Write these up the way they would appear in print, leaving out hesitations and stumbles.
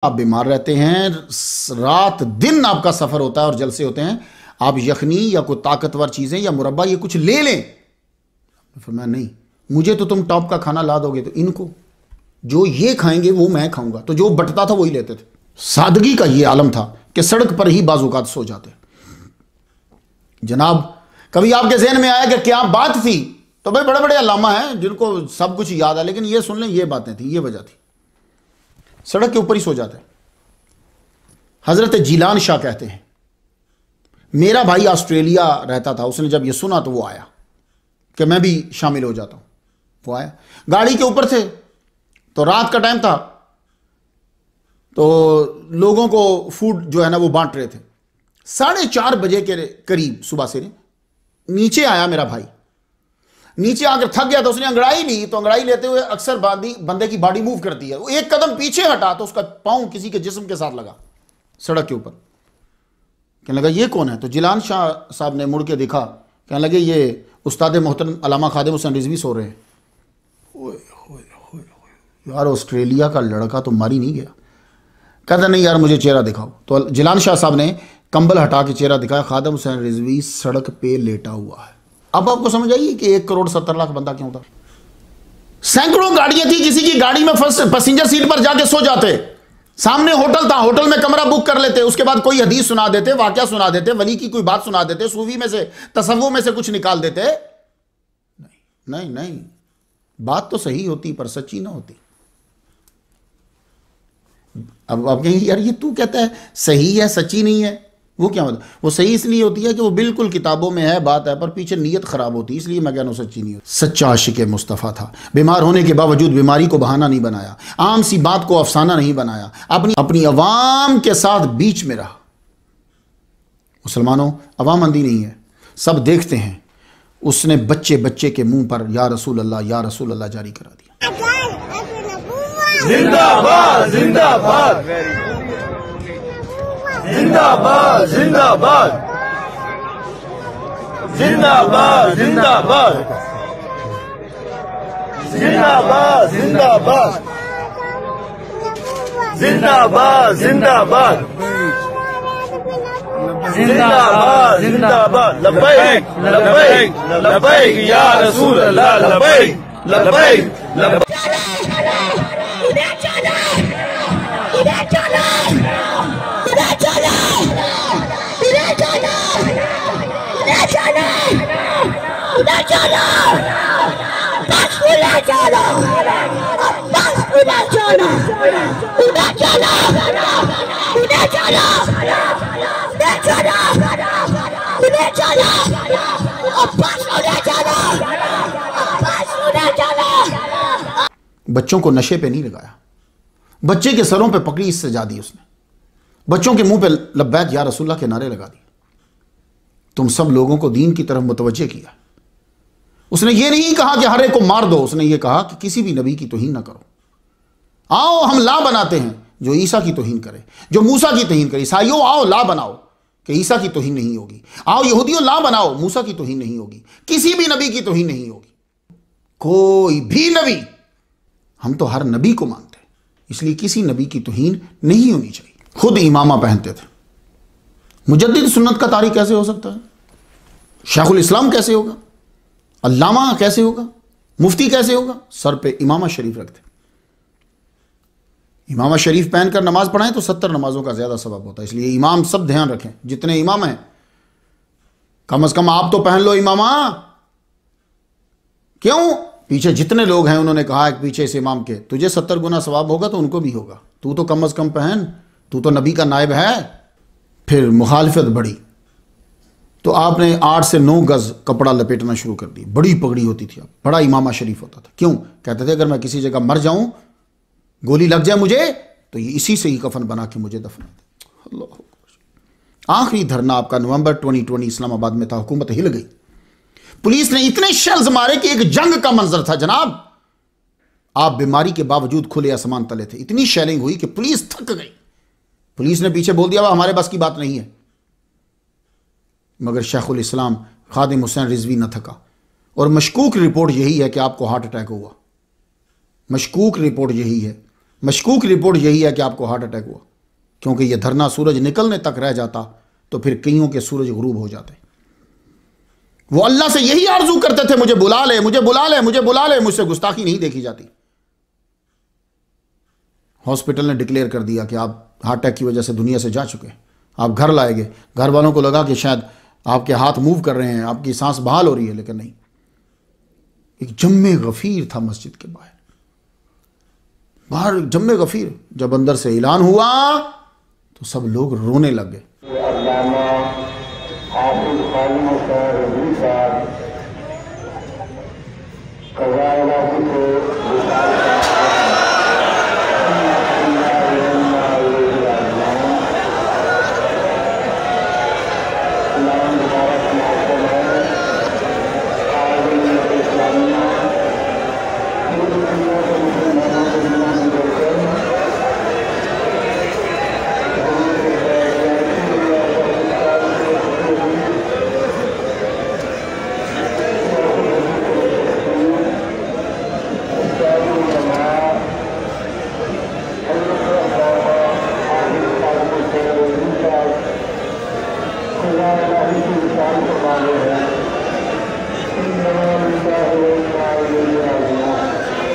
आप बीमार रहते हैं, रात दिन आपका सफर होता है और जलसे होते हैं, आप यखनी या कोई ताकतवर चीजें या मुरब्बा ये कुछ ले लें। फरमाया नहीं, मुझे तो तुम टॉप का खाना ला दोगे तो इनको जो ये खाएंगे वो मैं खाऊंगा। तो जो बटता था वही लेते थे। सादगी का ये आलम था कि सड़क पर ही बाज़-औक़ात सो जाते। जनाब कभी आपके ज़हन में आया कि क्या बात थी, तो भाई बड़े बड़े अल्लामा हैं जिनको सब कुछ याद है, लेकिन ये सुन लें ये बातें थी, ये वजह थी। सड़क के ऊपर ही सो जाते। हजरत जीलान शाह कहते हैं मेरा भाई ऑस्ट्रेलिया रहता था, उसने जब ये सुना तो वो आया कि मैं भी शामिल हो जाता हूं। वो आया, गाड़ी के ऊपर थे, तो रात का टाइम था, तो लोगों को फूड जो है ना वो बांट रहे थे। 4:30 बजे के करीब सुबह से नीचे आया मेरा भाई। नीचे आकर थक गया तो उसने अंगड़ाई ली, तो अंगड़ाई लेते हुए अक्सर बंदे की बॉडी मूव करती है, वो एक कदम पीछे हटा तो उसका पांव किसी के जिस्म के साथ लगा सड़क के ऊपर। कहने लगा ये कौन है? तो जिलान शाह साहब ने मुड़ के देखा, कहने लगे ये उस्ताद मोहतरम अल्लामा खादिम हुसैन रिजवी सो रहे हैं। यार ऑस्ट्रेलिया का लड़का तो मारी नहीं गया। कहता नहीं यार मुझे चेहरा दिखाओ। तो जिलान शाह साहब ने कंबल हटा के चेहरा दिखाया, खादिम हुसैन रिजवी सड़क पे लेटा हुआ है। अब आपको समझ आइए कि 1,70,00,000 बंदा क्यों था। सैकड़ों गाड़ियां थी, किसी की गाड़ी में फर्स्ट पैसेंजर सीट पर जाके सो जाते, सामने होटल था, होटल में कमरा बुक कर लेते, उसके बाद कोई हदीस सुना देते, वाकया सुना देते, वली की कोई बात सुना देते, सूफी में से तसव्वुफ में से कुछ निकाल देते। नहीं नहीं नहीं, बात तो सही होती पर सच्ची ना होती। अब आप कहेंगे यार ये तू कहता है सही है सच्ची नहीं है, वो क्या मतलब? वो सही इसलिए होती है कि वो बिल्कुल किताबों में है, बात है, पर पीछे नीयत खराब होती है, इसलिए मैं कह रहा हूं सच्ची नहीं होती। सच्चा आशिक मुस्तफ़ा था, बीमार होने के बावजूद बीमारी को बहाना नहीं बनाया, आम सी बात को अफसाना नहीं बनाया, अपनी अवाम के साथ बीच में रहा। मुसलमानों, अवाम अंधी नहीं है, सब देखते हैं। उसने बच्चे बच्चे के मुंह पर या रसूल अल्लाह जारी करा दिया। जिंदाबाद जिंदाबाद जिंदाबाद जिंदाबाद जिंदाबाद जिंदाबाद जिंदाबाद जिंदाबाद जिंदाबाद जिंदाबाद जिंदाबाद जिंदाबाद लब्बैक लब्बैक लब्बैक या रसूल अल्लाह लब्बैक लब्बैक लब्बैक। बच्चों को नशे पे नहीं लगाया, बच्चे के सरों पे पकड़ी, इससे सजा दी उसने। बच्चों के मुंह पे लब्बैक या रसूलल्लाह के नारे लगा दिए। तुम सब लोगों को दीन की तरफ मुतवज्जे किया। उसने ये नहीं कहा कि हर एक को मार दो, उसने ये कहा कि किसी भी नबी की तौहीन ना करो। आओ हम ला बनाते हैं जो ईसा की तौहीन करे, जो मूसा की तौहीन करे। ईसाइयों आओ ला बनाओ कि ईसा की तौहीन नहीं होगी। आओ यहूदियों ला बनाओ, मूसा की तौहीन नहीं होगी, किसी भी नबी की तौहीन नहीं होगी। कोई भी नबी, हम तो हर नबी को मानते हैं, इसलिए किसी नबी की तौहीन नहीं होनी चाहिए। खुद इमामा पहनते थे। मुजद्दिद सुन्नत का तारीख कैसे हो सकता है? शेखुल इस्लाम कैसे होगा? अल्लामा कैसे होगा? मुफ्ती कैसे होगा? सर पे इमामा शरीफ रखते। इमामा शरीफ पहनकर नमाज पढ़ाएं तो 70 नमाजों का ज्यादा सबब होता है। इसलिए इमाम सब ध्यान रखें, जितने इमाम हैं कम से कम आप तो पहन लो इमामा। क्यों? पीछे जितने लोग हैं उन्होंने कहा है पीछे इस इमाम के तुझे 70 गुना सवाब होगा तो उनको भी होगा। तू तो कम से कम पहन, तू तो नबी का नायब है। फिर मुखालिफत बढ़ी तो आपने 8 से 9 गज कपड़ा लपेटना शुरू कर दी। बड़ी पगड़ी होती थी, बड़ा इमामा शरीफ होता था। क्यों? कहते थे अगर मैं किसी जगह मर जाऊं, गोली लग जाए मुझे, तो ये इसी से ही कफन बना के मुझे दफना दे। अल्लाह। आखिरी धरना आपका नवंबर 2020 इस्लामाबाद में था। हुकूमत हिल गई। पुलिस ने इतने शेल्स मारे कि एक जंग का मंजर था जनाब। आप बीमारी के बावजूद खुले आसमान तले थे। इतनी शेलिंग हुई कि पुलिस थक गई। पुलिस ने पीछे बोल दिया हमारे बस की बात नहीं है। मगर शेखुल इस्लाम खादिम हुसैन रिजवी न थका। और मशकूक रिपोर्ट यही है कि आपको हार्ट अटैक हुआ। मशकूक रिपोर्ट यही है मशकूक रिपोर्ट यही है कि आपको हार्ट अटैक हुआ, क्योंकि यह धरना सूरज निकलने तक रह जाता तो फिर कईयों के सूरज गुरूब हो जाते। वो अल्लाह से यही आरजू करते थे, मुझे बुला ले, मुझे बुला ले, मुझे बुला ले, मुझसे गुस्ताखी नहीं देखी जाती। हॉस्पिटल ने डिक्लेयर कर दिया कि आप हार्ट अटैक की वजह से दुनिया से जा चुके हैं, आप घर लाए गए। घर वालों को लगा कि शायद आपके हाथ मूव कर रहे हैं, आपकी सांस बहाल हो रही है, लेकिन नहीं। एक जम्मे गफीर था मस्जिद के बाहर जम्मे गफीर। जब अंदर से ऐलान हुआ तो सब लोग रोने लग गए।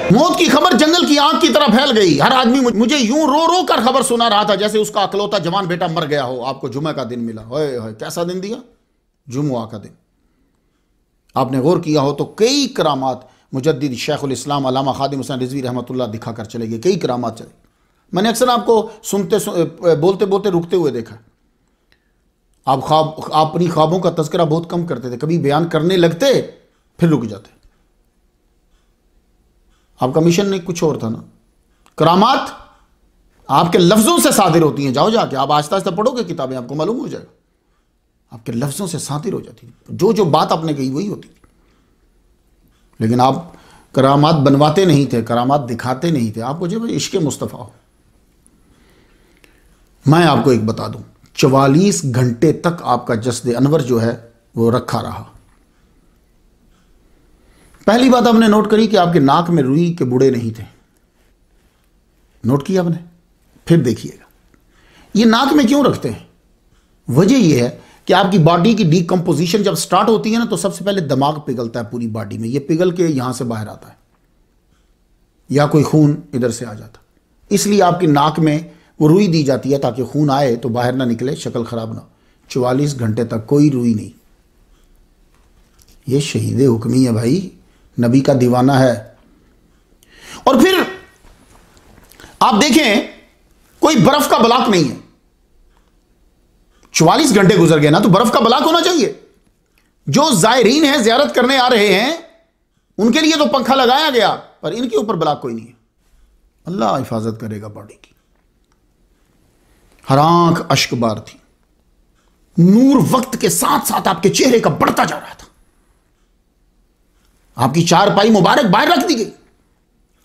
मौत की खबर जंगल की आग की तरह फैल गई। हर आदमी मुझे यूं रो रो कर खबर सुना रहा था जैसे उसका अकलौता जवान बेटा मर गया हो। आपको जुमे का दिन मिला, होए होए कैसा दिन दिया, जुमुआ का दिन। आपने गौर किया हो तो कई करामात मुजद्दिद शेखुल इस्लाम अल्लामा खादिम हुसैन रिजवी रहमतुल्लाह दिखाकर चले गए, कई करामात चले। मैंने अक्सर आपको बोलते बोलते रुकते हुए देखा। आप अपनी ख्वाबों का तज़किरा बहुत कम करते थे, कभी बयान करने लगते फिर रुक जाते। आपका मिशन नहीं कुछ और था ना। करामात आपके लफ्जों से सादिर होती हैं। जाओ जाके आप आहिस्ता आहिस्ता पढ़ोगे किताबें, आपको मालूम हो जाएगा। आपके लफ्जों से सादिर हो जाती थी, जो जो बात आपने कही वही होती थी। लेकिन आप करामात बनवाते नहीं थे, करामात दिखाते नहीं थे। आपको जो इश्क़ मुस्तफ़ा हो। मैं आपको एक बता दूं, 44 घंटे तक आपका जस्द अनवर जो है वो रखा रहा। पहली बात आपने नोट करी कि आपके नाक में रुई के बुड़े नहीं थे। नोट किया आपने? फिर देखिएगा ये नाक में क्यों रखते हैं। वजह यह है कि आपकी बॉडी की डीकंपोजिशन जब स्टार्ट होती है ना तो सबसे पहले दिमाग पिघलता है पूरी बॉडी में। ये पिघल के यहां से बाहर आता है या कोई खून इधर से आ जाता, इसलिए आपकी नाक में वो रुई दी जाती है ताकि खून आए तो बाहर ना निकले, शक्ल खराब ना। 44 घंटे तक कोई रुई नहीं। ये शहीद हुक्मी है भाई, नबी का दीवाना है। और फिर आप देखें कोई बर्फ का ब्लॉक नहीं है। 44 घंटे गुजर गए ना तो बर्फ का ब्लॉक होना चाहिए। जो जायरीन है, जियारत करने आ रहे हैं, उनके लिए तो पंखा लगाया गया, पर इनके ऊपर ब्लॉक कोई नहीं है। अल्लाह हिफाजत करेगा बॉडी की। हर आंख अश्कबार थी। नूर वक्त के साथ साथ आपके चेहरे का बढ़ता जा रहा था। आपकी चारपाई मुबारक बाहर रख दी गई।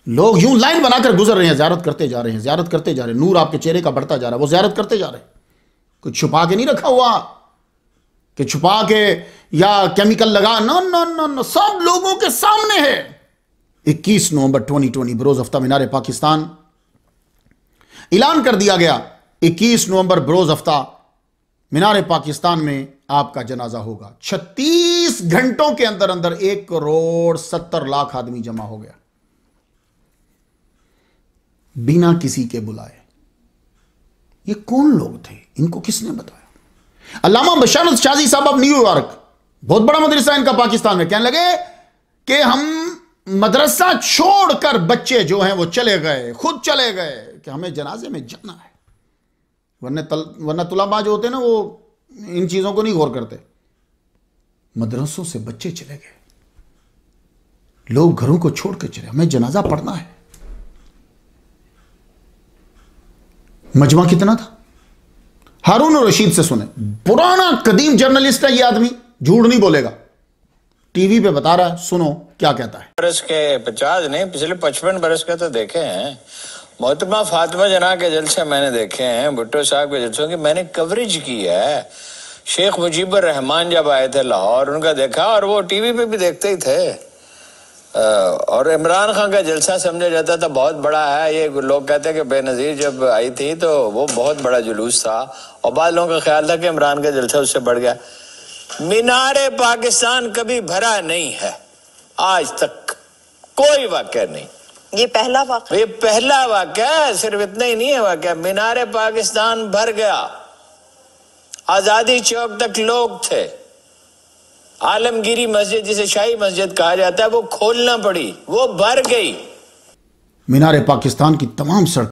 लोग यूं लाइन बनाकर गुजर रहे हैं, ज़ियारत करते जा रहे हैं, ज़ियारत करते जा रहे हैं। नूर आपके चेहरे का बढ़ता जा रहा है, वो ज़ियारत करते जा रहे हैं। कुछ छुपा के नहीं रखा हुआ कि छुपा के या केमिकल लगा, नो नो नो नो, सब लोगों के सामने है। 21 नवंबर 2020 बरोज हफ्ता मीनार पाकिस्तान ऐलान कर दिया गया। 21 नवंबर बरोज हफ्ता मीनार पाकिस्तान में आपका जनाजा होगा। 36 घंटों के अंदर अंदर 1,70,00,000 आदमी जमा हो गया बिना किसी के बुलाए। ये कौन लोग थे, इनको किसने बताया? अल्लामा बशारत शाजी साहब अब न्यूयॉर्क, बहुत बड़ा मदरसा इनका पाकिस्तान में, कहने लगे कि हम मदरसा छोड़कर बच्चे जो हैं वो चले गए, खुद चले गए कि हमें जनाजे में जाना है। वरना तुलाबा जो होते हैं ना वो इन चीजों को नहीं गौर करते। मदरसों से बच्चे चले गए, लोग घरों को छोड़ के चले, हमें जनाजा पढ़ना है। मजमा कितना था? हारून और रशीद से सुने। पुराना कदीम जर्नलिस्ट है ये आदमी, झूठ नहीं बोलेगा, टीवी पे बता रहा है, सुनो क्या कहता है। बरस के 50 नहीं, पिछले 55 बरस के तो देखे हैं। मोहतरमा फातिमा जना के जलसे मैंने देखे हैं, भुट्टो साहब के जलसों की मैंने कवरेज की है। शेख मुजीबर रहमान जब आए थे लाहौर, उनका देखा, और वो टीवी पे भी देखते ही थे। और इमरान खान का जलसा समझा जाता था बहुत बड़ा है। ये लोग कहते हैं कि बेनजीर जब आई थी तो वो बहुत बड़ा जुलूस था, और बाद लोगों का ख्याल था कि इमरान का जलसा उससे बढ़ गया। मीनारे पाकिस्तान कभी भरा नहीं है, आज तक कोई वाकया नहीं। ये पहला वाकया, ये पहला वाकया है। सिर्फ इतना ही नहीं है वाकया, मीनारे पाकिस्तान भर गया। आजादी चौक तक लोग थे। आलमगीरी मस्जिद, जिसे शाही मस्जिद कहा जाता है, वो खोलना पड़ी, वो भर गई। मीनारे पाकिस्तान की तमाम सड़क